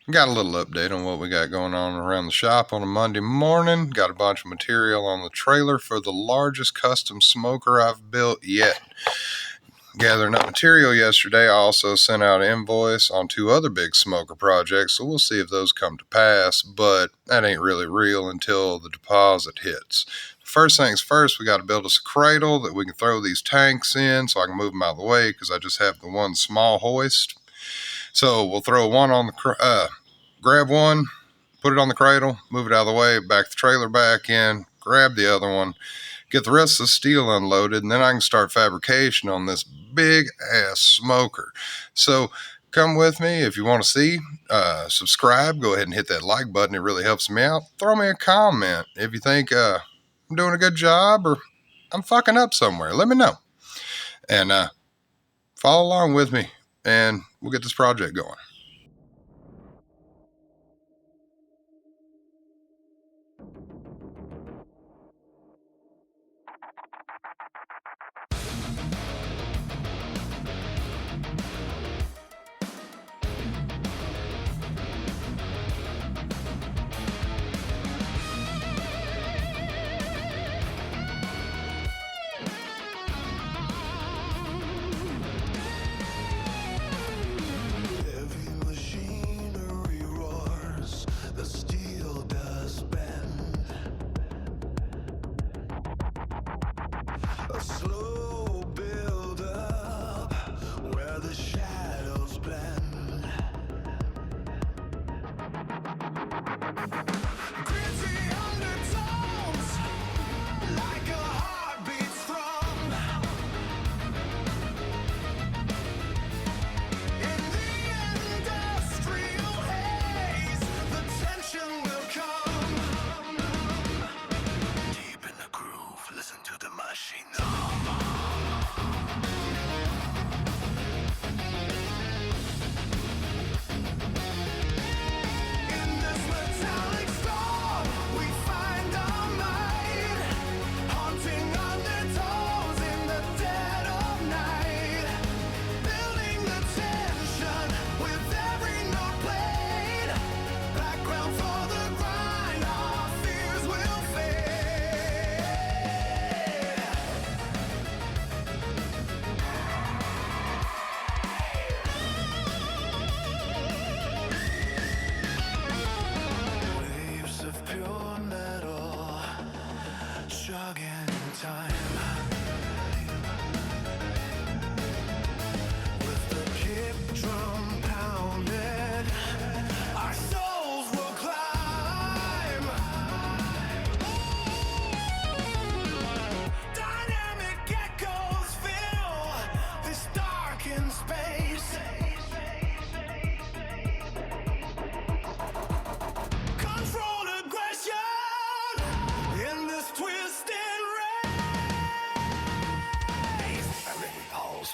Got a little update on what we got going on around the shop on a Monday morning. Got a bunch of material on the trailer for the largest custom smoker I've built yet. Gathering up material yesterday, I also sent out an invoice on 2 other big smoker projects, so we'll see if those come to pass, but that ain't really real until the deposit hits. First things first, we got to build us a cradle that we can throw these tanks in so I can move them out of the way because I just have the one small hoist. So we'll throw one on the, grab one, put it on the cradle, move it out of the way, back the trailer back in, grab the other one, get the rest of the steel unloaded, and then I can start fabrication on this big ass smoker. So come with me if you want to see. Subscribe. Go ahead and hit that like button. It really helps me out. Throw me a comment if you think I'm doing a good job or I'm fucking up somewhere. Let me know. And follow along with me, and we'll get this project going. A slow build up where the shadows blend. Gritty undertones like a heartbeat thrum. In the industrial haze, the tension will come. Deep in the groove, listen to the machine.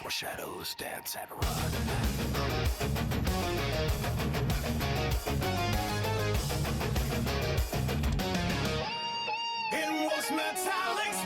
Where shadows dance and run. It was metallic.